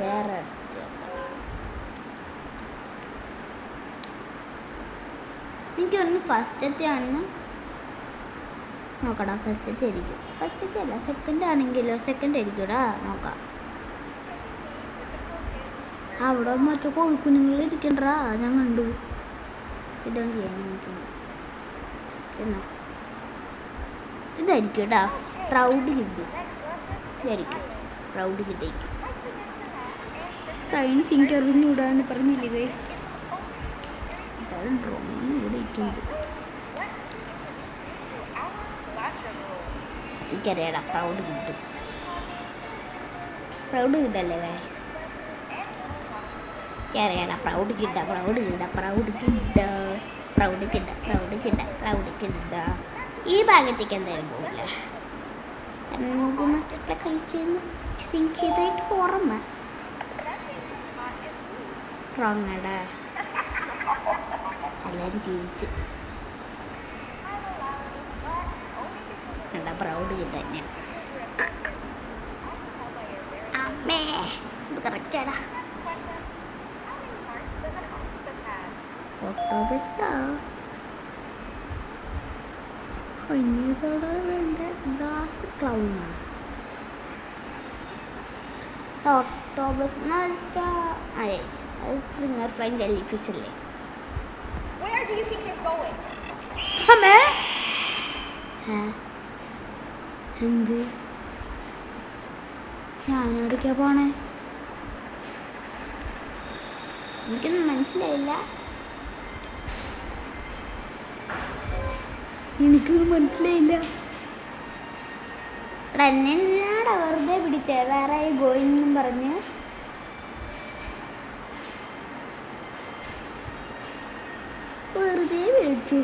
വേറെ എനിക്കൊന്ന് ഫസ്റ്റത്തെ ആണെന്ന് നോക്കടാ. ഫസ്റ്റത്തെ ആയിരിക്കും. ഫസ്റ്റത്തെ അല്ല, സെക്കൻഡ് ആണെങ്കിലോ? സെക്കൻഡ് ആയിരിക്കൂടാ. നോക്കാം. അവിടെ മറ്റു കോഴിക്കുഞ്ഞുങ്ങൾ ഇരിക്കണ്ടാ, ഞാൻ കണ്ടു. ശരിയാൻ ചെയ്യാൻ നോക്കുന്നു. എന്നാ ഇതായിരിക്കും കേട്ടാ. പ്രൗഡ് കിട്ടും. Next lesson is ഇതായിരിക്കും science. പ്രൗഡ് കിട്ടായിരിക്കും. Like we did for math, and since this science is the എനിക്ക് first അറിഞ്ഞൂടാന്ന് പറഞ്ഞില്ലേ? it will only be a review. അത് ഡ്രോയിങ് ഇവിടെ ഇട്ടുണ്ട്. But first, let me introduce you to our classroom rules. എനിക്കറിയാടാ, പ്രൗഡ് കിട്ടും. No talking, പ്രൗഡ് കിട്ടല്ലേ? questions, and no washing. എനിക്കറിയാടാ, പ്രൗഡ് കിട്ട, പ്രൗഡ് കിട്ട, പ്രൗഡ് കിട്ട, പ്രൗഡ് കിട്ട, പ്രൗഡ് കിട്ട, പ്രൗഡ് കിട്ട. ഈ ഭാഗത്തേക്ക് എന്തായാലും പോകില്ല. കാരണം നമുക്ക് മറ്റൊക്കെ കഴിച്ചെന്ന് തിങ്ക് ചെയ്തായിട്ട് ഓർമ്മ. റോങ് ആടാ. എല്ലാവരും ചിരിച്ചു. I'm allowing, but only because of കണ്ടാ പ്രൗഡ് കിട്ടാൻ ഞാൻ. because you're a good kid. I can tell by your very അമ്മേ, ഇത് കറക്റ്റാടാ. Next question. How many hearts does an octopus have? ഓട്ടോബസ്സാ? ഇന്നോടെ വേണ്ട ഗ്ലാസ് ക്ലൗണാ. ഓക്ടോബസ് എന്ന് വെച്ചാൽ അതെ, അത് സ്ട്രിങ്ങർ ഫ്ലൈങ് ജെല്ലി ഫിഷ് അല്ലേ? Where do you think you're going? അമ്മേ, എന്ത്? ഞാനെവിടേക്കാ പോണേ? എനിക്കൊന്നും മനസ്സിലായില്ല. എനിക്കൊന്നും മനസ്സിലായില്ല. എടാ, എന്നെ എന്നാടാ വെറുതെ പിടിച്ചേ? വേറെ ഗോയിങ് എന്നും പറഞ്ഞ് വെറുതെ വിളിച്ചു.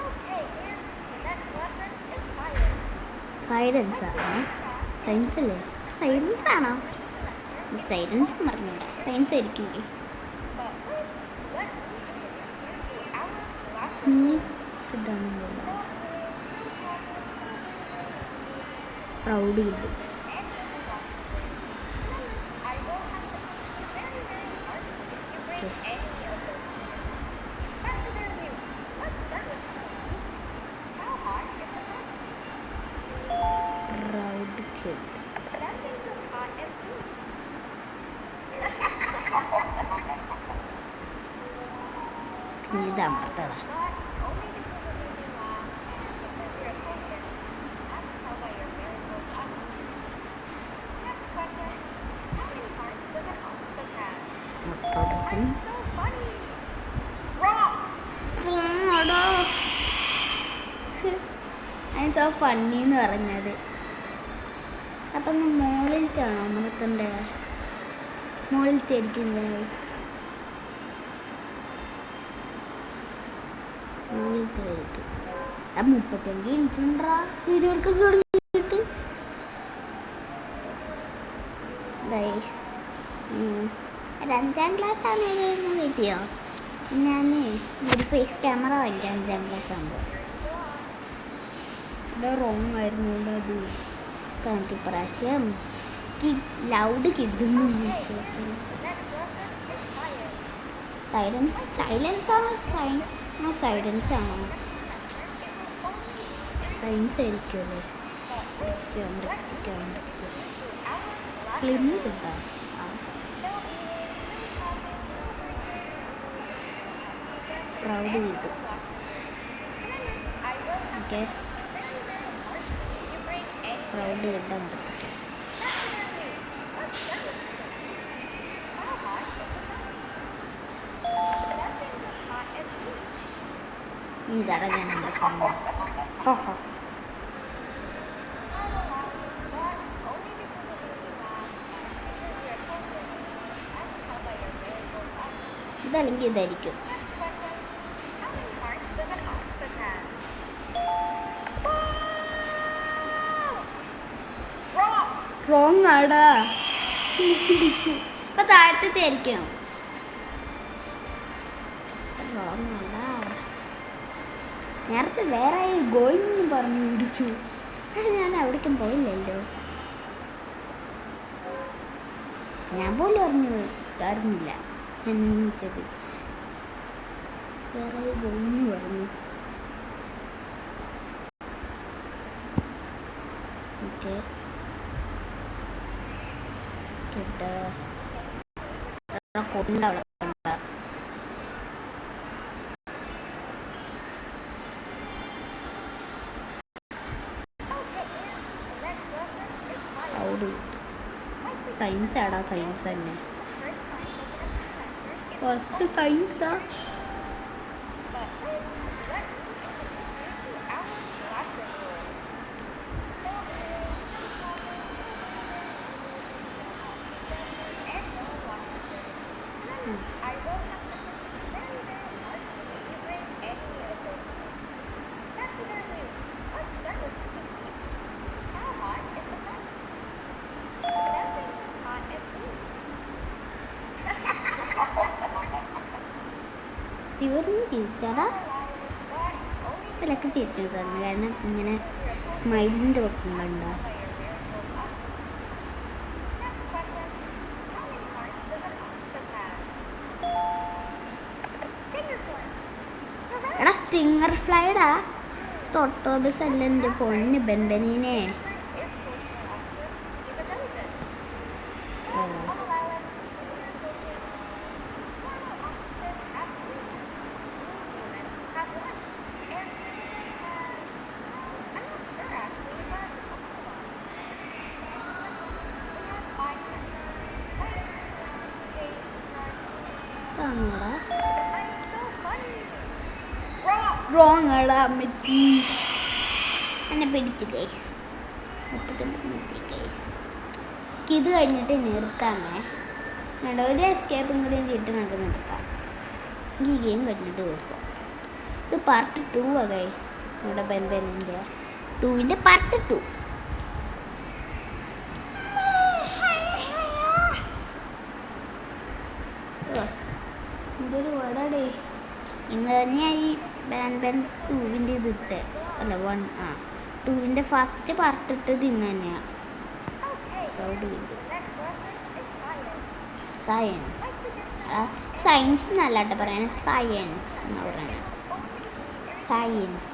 Okay, kids. The next lesson is science. Silence ആണോ? സയൻസ് അല്ലേ? സൈലൻസ് ആണോ? In the semester, സൈലൻസ് പറഞ്ഞൂടാ, സയൻസ് ആയിരിക്കും. but first, let me introduce you to our നീ classroom. ഇടാണല്ലോ. No eating, no talking, no proud കിട്ടും. and no washing breaks. Remember, I will have to punish you very, very harshly if you break Okay. any of those rules. Back to the review. Let's start with something easy. How hot is the sun? Proud കിട്ടും. That അമർത്തതാ. but only because it made me laugh and because you're a cool kid. I can tell by your very cool glasses. Next question. How many hearts does an octopus have? ഒക്ടോബസിന് So funny. Wrong. അതിന് സോ ഫണ്ണി എന്ന് പറഞ്ഞത്. അപ്പം മോളിലത്താണോ അമർത്തണ്ടേ? മോളിലത്തായിരിക്കില്ലേ? മോളിലത്തായിരിക്കും. ആ 35 മിനിറ്റുണ്ടാ വീഡിയോ എടുക്കാൻ തുടങ്ങിയിട്ട്. ഒരു 5ാം ക്ലാസ് ആണെന്ന് വീട്ടിയോ ഞാൻ ഒരു ഫേസ് ക്യാമറ വാങ്ങിക്കാം 5ാം ക്ലാസ് ആകുമ്പോൾ. ഇത് റോങ് ആയിരുന്നു അത്. കാരണം ഇപ്രാവശ്യം ലൗഡ് കിട്ടുന്നു. Next lesson is science. Silence ആണോ സൈലൻസ് ആണോ? സയൻസ് ആയിരിക്കുമല്ലോ. ക്ലിന്ന് കിട്ടാം. പ്രൗഡ് കിട്ടും. ഓക്കെ പ്രൗഡ് കിട്ടാൻ പറ്റും. ഇതാണ് ഞാൻ ഉണ്ടാക്കുന്നത്. ഇതല്ലെങ്കിൽ ഇതായിരിക്കും. Next question. How many hearts does an octopus have? Wrong. Wrong ആടാ. പിടിച്ചു. അപ്പൊ താഴത്തെ ആയിരിക്കണം. റോങ് ആടാ. നേരത്തെ വേറെ ഗോയിങ് പറഞ്ഞു പിടിച്ചു. പക്ഷെ ഞാൻ എവിടേക്കും പോയില്ലല്ലോ. ഞാൻ പോലും അറിഞ്ഞില്ല ഞാൻ നീച്ചത്. വേറെ ഗോയിങ് പറഞ്ഞു. ഓക്കെ കൊണ്ടവിടെ Okay, kids. The next lesson is science. അവിടെ സയൻസ് ആടാ. സയൻസ് തന്നെ. This is the first science lesson of the semester. First സയൻസാ. But first, let me introduce you to our classroom rules. No eating, no talking, no breathing, and no washing dishes. Remember, I will have to punish you very, very harshly if you break any of those rules. Back to the review. Let's start with something easy. How hot is the sun? Nothing hot and blue. തീർന്നു തിരിച്ചടാ. But only ഇതിലൊക്കെ തിരിച്ചു തന്നു. കാരണം ഇങ്ങനെ സ്മൈലിൻ്റെ വെക്കുന്നുണ്ടോ? by your very cool glasses. Next question. How many hearts does an octopus have? Fingerborn. Correct. എടാ സ്റ്റിങ്ങർ ഫ്ലൈഡാ. തൊട്ടോബസ് അല്ല എൻ്റെ പൊണ്ണ് ബെൻബനീനെ. Stingerflint is close to an octopus. He's a jellyfish. Oh. I'll allow it since you're a cool kid. Normal octopuses have 3 hearts. We humans have 1. And Stingerflint has... I'm not sure actually, but let's move on. Next question. We have 5 senses. Sight, smell, taste, touch, and... ആണോടാ? I'm so funny. Wrong! Wrong ആടാ അമ്മച്ചി. എന്നെ പിടിച്ചു ഗൈസ്. 39 minute guys. ഇത് കഴിഞ്ഞിട്ട് നിർത്താമേ. വേണ്ട ഒരു എസ്കേപ്പും കൂടി ചെയ്തിട്ട് നമുക്ക് നിർത്താം. ഈ ഗെയിം കഴിഞ്ഞിട്ട് നോക്കാം. ഇത് പാർട്ട് 2 ആ ഗൈസ്. നമ്മുടെ ബെൻബനിൻ്റെ 2ൻ്റെ പാർട്ട് 2. ഇതൊരു വേർഡാടേ. ഇന്ന് തന്നെയാണ് ഈ ബെൻ 2ൻ്റെ ഇത് ഇട്ട്. അല്ല 2ൻ്റെ ഫസ്റ്റ് പാർട്ട് ഇട്ടത് ഇന്ന് തന്നെയാണ്. Okay, Proud kids. of you. The next lesson is science. Science. Like we did before, science എന്നല്ലാട്ട് പറയണ സയൻസ് എന്ന് it പറയണ. will only be irritating. Science.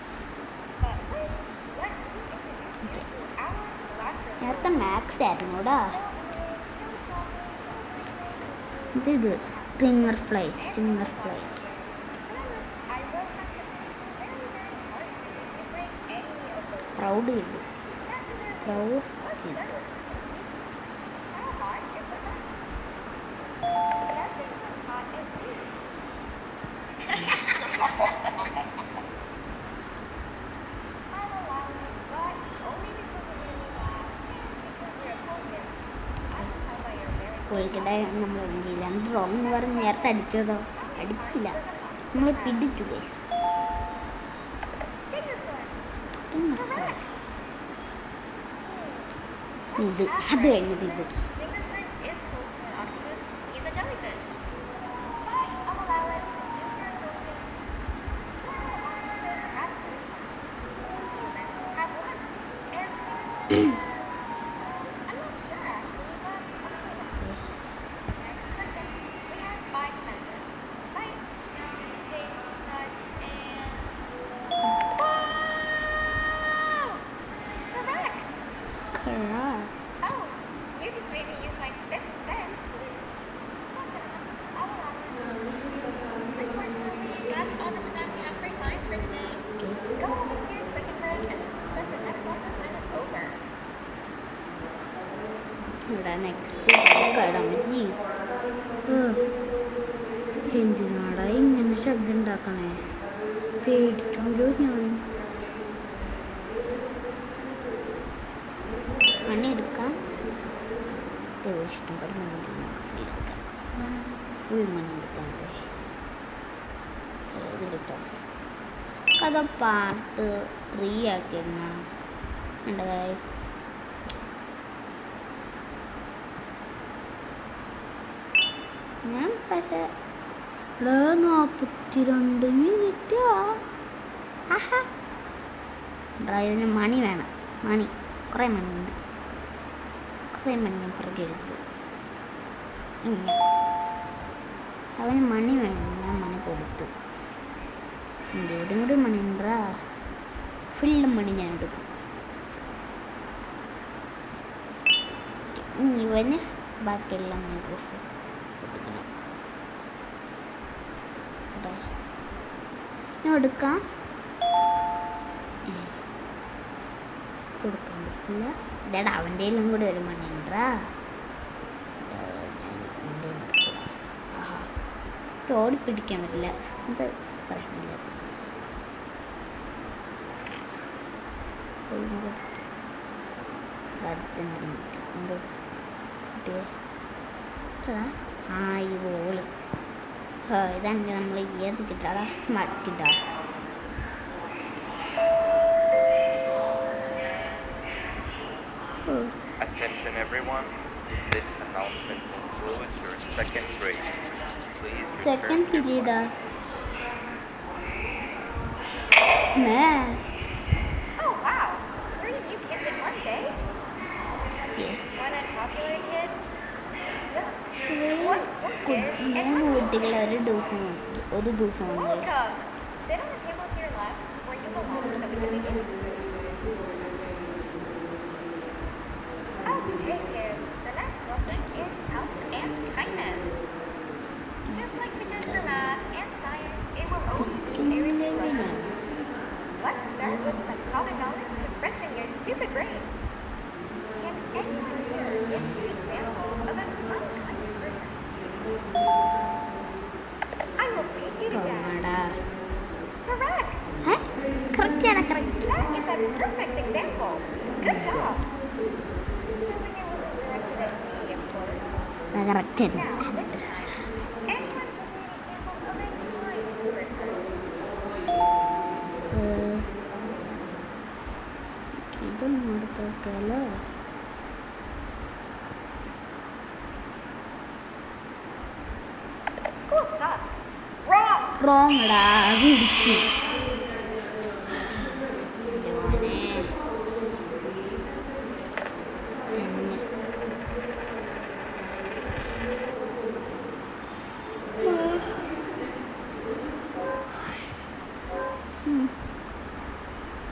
But first, let me introduce you to our classroom. നേരത്തെ മാത്സ് ആയിരുന്നു കേട്ടോ. No eating, no talking, no breathing, no ഇത് Stinger fly. and Stinger no fly. washing dishes. Remember, I proud കിട്ടും. Back to their Proud meal. Let's kid. start with something easy. How hot is the sun? Nothing but hot and blue. I'll allow it, but only because it made me laugh and because you're a cool kid. I can tell by your very കോഴിക്കട നമ്മൾ രണ്ട് റോങ് എന്ന് പറഞ്ഞ് നേരത്തെ അടിച്ചതോ അടിച്ചില്ല, നമ്മൾ പിടിച്ചു ഗൈസ്. ഇത് അത് കഴിഞ്ഞിട്ട് ഇത് Since Stinkerfoot is close to an octopus, he's a jellyfish. But I'll allow it since you're a cool kid. Normal octopuses have 3 hearts. We humans have 1. And Stinkerfoot has... I'm not sure actually, but let's move on. Next question. We have 5 senses. Sight, smell, taste, touch, and... Wow! Correct! Oh, you just made me use my 5th sense. Close enough. I'll allow it. Unfortunately, that's all the time we have for science for today. Go on to your second break and then start the next lesson when it's over. ഇവിടെ നെക്സ്റ്റ് കടമജി. എന്തിനാടാ ഇങ്ങനെ ശബ്ദം ഉണ്ടാക്കണേ? പേടിച്ചൂലോ ഞാൻ. മണി എടുക്കാം. ഇഷ്ടംപോലെ മണി ഫുൾ എടുക്കാം. ഫുൾ മണി എടുക്കാം. ഏതെടുത്തോ? കഥ പാർട്ട് 3 ആക്കിയിരുന്ന ഉണ്ട് ഗൈസ്. ഞാൻ പക്ഷേ 42 മിനിറ്റ്. ആഹാ, ഡ്രൈവിന് മണി വേണം. മണി കുറേ മണിയുണ്ട്. കുറേ മണി ഞാൻ പുറകെ എഴുതി. അവന് മണി വേണം. ഞാൻ മണി കൊടുത്തു. എന്തോടും കൂടി മണി ഉണ്ടാ. ഫുള്ള് മണി ഞാൻ എടുക്കും. ഇവന് ബാക്കിയെല്ലാം മൈക്രോഫോൺ കൊടുക്കണം. ഞാൻ എടുക്കാം. കൊടുക്കാൻ പറ്റില്ല. ഇതാടാ അവൻ്റെ എല്ലാം കൂടെ ഒരു മണി ഉണ്ടാ. ഓടി പിടിക്കാൻ പറ്റില്ല. അത് പ്രശ്നമില്ല. എന്ത് കിട്ടിയേ? ആ ഈ ബോള്. ഇതാണെങ്കിൽ നമ്മൾ ഏത് കിട്ടാടാ? സ്മാർട്ട് കിട്ടാ. Attention everyone, this announcement concludes your second break. Please return Second to your period. classes. Man. Oh wow! 3 new kids in one day? Yes. One unpopular kid? Yuck. ഇത്രയും One cool kid and 3 one കുട്ടികൾ ഒരു ദിവസം വന്നു. welcome! Sit on the table to your left where you belong so we can begin. Okay kids, the next lesson is health and kindness. Just like we did for math and science, it will only be a review lesson. Let's start with some common knowledge to freshen your stupid brains. Can anyone here give me an example of an unkind person? I will beat you to death. Correct! That is a perfect example. Good job. Assuming it wasn't directed at me, of course. Correct. Now, this time, anyone give me an example of a kind person? ഇതൊന്നും എടുത്ത് നോക്കാലോ. Wrong! റോങ് ടാ. പിടിച്ചു.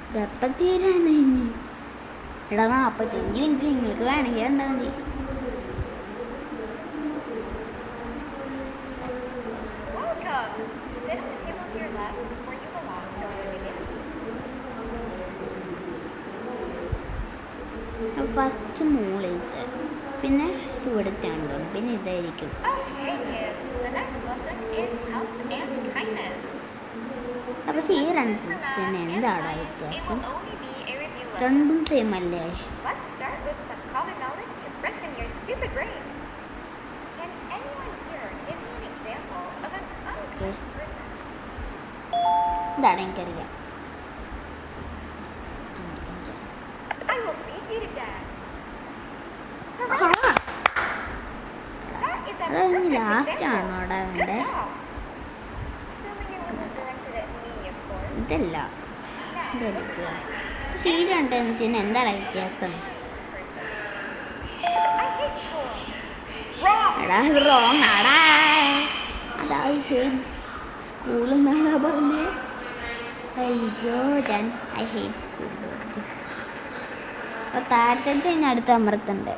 ഇതെപ്പം തീരാനാ ഇനി? എടാ 45 മിനിറ്റ് നിങ്ങൾക്ക് വേണമെങ്കിൽ എന്താ മതി. Welcome! Sit on the table to your left where you belong so we can begin. First മുകളിലത്തെ, പിന്നെ ഇവിടുത്തെയാണ് തോന്നുന്നു, പിന്നെ ഇതായിരിക്കും. Okay, kids, the next lesson is health and kindness. പക്ഷേ ഈ For രണ്ടത്തിന് math and എന്താണ് science, it വ്യത്യാസം? will only be a review lesson. രണ്ടും സെയിം അല്ലേ? Let's start with some common knowledge to freshen your stupid brains. Can anyone here give me an example of an unkind person? ഇതാണ് എനിക്കറിയാം. I will beat you to death. That is a അത് perfect ലാസ്റ്റ് example. ആണോ അവിടെ Good വേണ്ടേ? job. Assuming it wasn't directed at me, of course. ഇതല്ല Now, this ഇതെടുക്കുക. time, പക്ഷേ ഈ രണ്ടെണ്ണത്തിന് എന്താണ് വ്യത്യാസം? person. I hate school. Wrong. എടാ റോങ് ആടാ. അതാ സ്കൂളിൽ നിന്നാണ് പറഞ്ഞത്. അയ്യോ ഞാൻ ഐ ഹേറ്റ് സ്കൂൾ. അപ്പോൾ താഴത്തെ ഞാൻ അടുത്ത് അമർത്തുണ്ട്.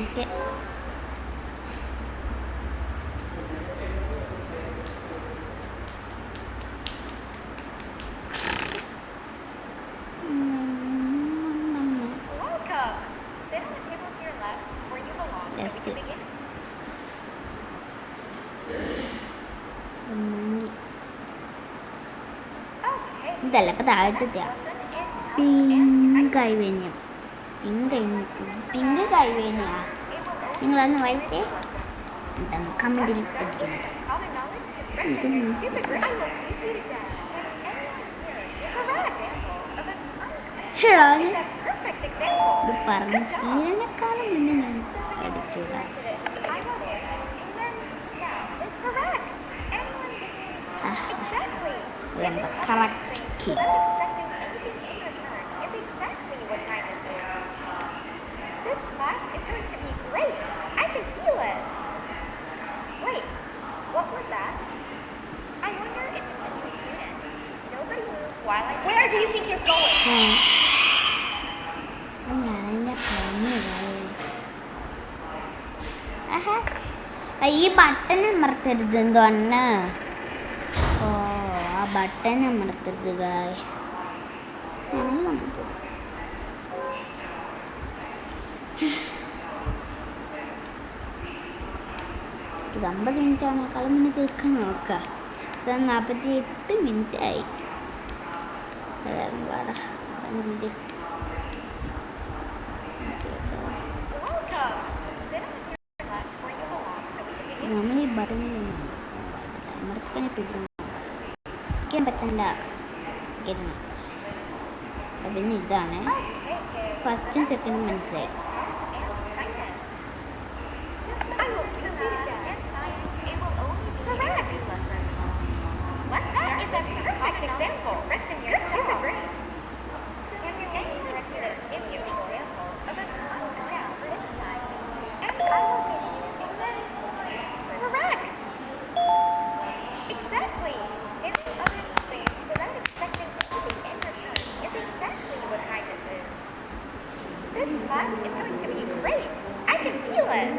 Okay, Welcome. Sit on the table to your left where you belong so we can begin. Okay. ഇതല്ല അപ്പോൾ kids, the താഴത്തെ next lesson is health and pink kindness. കൈവേന്യം. പിങ്ക് പിങ്ക് കൈവേന്യ. It will only നിങ്ങളൊന്ന് be a വായിച്ചേ. review lesson. എന്താണ് കമൻറ്റിൽ Let's start with പഠിക്കുന്നത്? some common knowledge to freshen your stupid brain. I will beat you to death. Can anyone here give an example of an unkind എടാ person? Is a perfect example. ഇത് പറഞ്ഞ് Good job. തീരണക്കാളും മുന്നേ ഞാൻ Assuming it wasn't പഠിക്കുക. directed at me, of course. Now, it's correct. Anyone give me an example? Exactly. Giving others correct things key. without expecting anything in return is exactly what kindness is. This class is going to be great. I can feel it. Wait, what was that? I wonder if it's a new student. Nobody move while I check. Where do you think you're going? ഞാനെന്നെ ഈ ബട്ടൺ അമർത്തരുത് എന്തോന്ന്. ഓ ആ ബട്ടൺ അമർത്തരുത് ഗായ്സ്. ഇത് 50 മിനിറ്റ് ആണേക്കാളും മുന്നേ തീർക്കാൻ നോക്കാം. ഇത് 48 മിനിറ്റ് ആയി. വേഗം പാടാ. Welcome. Sit on the table to your left where you belong so we can begin. നമ്മൾ ഈ ബട്ടണിൽ അമർത്തിനെ പിടിക്കാൻ പറ്റണ്ട. ഇരുന്ന് പിന്നെ ഇതാണ് Okay, kids. ഫസ്റ്റും സെക്കൻഡും മനസ്സിലായി. And kindness. Just like we did for math and science, it will only be a review lesson. Let's start with some perfect example to freshen your stupid brains. Can you directed at give you an example of an now this time? And I will give an example. Correct. Exactly. Giving others things without expecting anything in return is exactly what kindness is. This class is going to be great. I can feel it.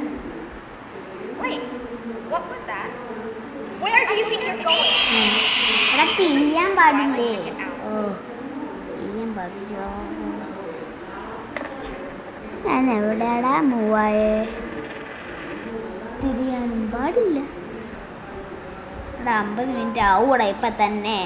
Wait, what was that? Where do you think you're going? എടാ തിരിയാൻ പാടില്ലേ? ഓ തിരിയാൻ പാടില്ലോ. ഞാൻ എവിടെയാടാ മൂവായേ? തിരിയാനും പാടില്ല. എടാ 50 മിനിറ്റ് ആവൂടാ ഇപ്പം തന്നെ.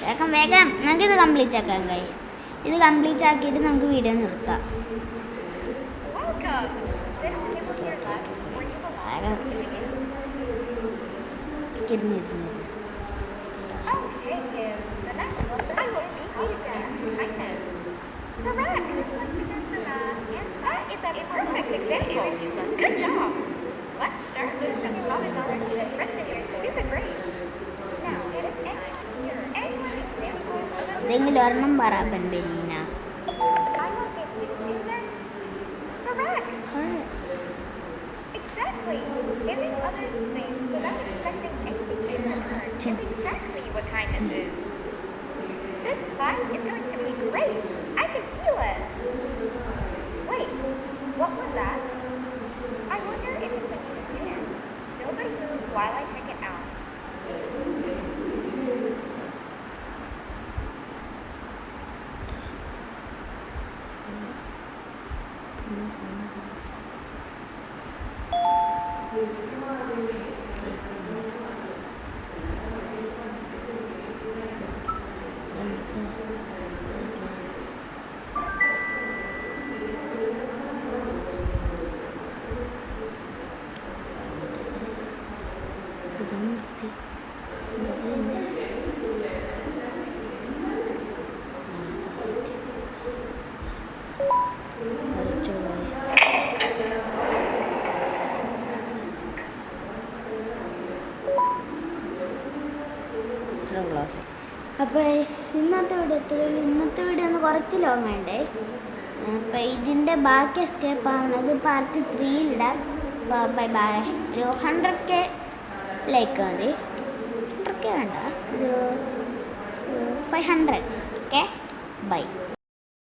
വേഗം വേഗം നമുക്കിത് കംപ്ലീറ്റ് ആക്കാൻ കഴിയും. ഇത് കംപ്ലീറ്റ് ആക്കിയിട്ട് നമുക്ക് വീഡിയോ നിർത്താം. Welcome. Sit at the table to your left where you belong so we can begin. ഇരുന്നിരുന്നു. Okay, kids. The next lesson is health and kindness. Correct. Just like we did for math and science. That is a perfect example. Good job. Let's start with some common knowledge to freshen your stupid brains. Now, kids, anyone example of an എന്തെങ്കിലും ഒരെണ്ണം പറ പെൺബെലീന. I will give you correct. Exactly. Giving others things without expecting anything in return is exactly what kindness is. This class is going to be great. I can feel it. Wait, what was that? I wonder if it's a new student. Nobody moved അപ്പോൾ ഇന്നത്തെ വീഡിയോ ഒന്ന് കുറച്ച് ലോങ് വേണ്ടേ. അപ്പോൾ ഇതിൻ്റെ ബാക്കി എസ്കേപ്പ് ആവുന്നത് പാർട്ട് 3-ലിടാം. Bye bye. ഒരു 100K ലൈക്ക് മതി. 100K വേണ്ട, ഒരു 500. Okay, by.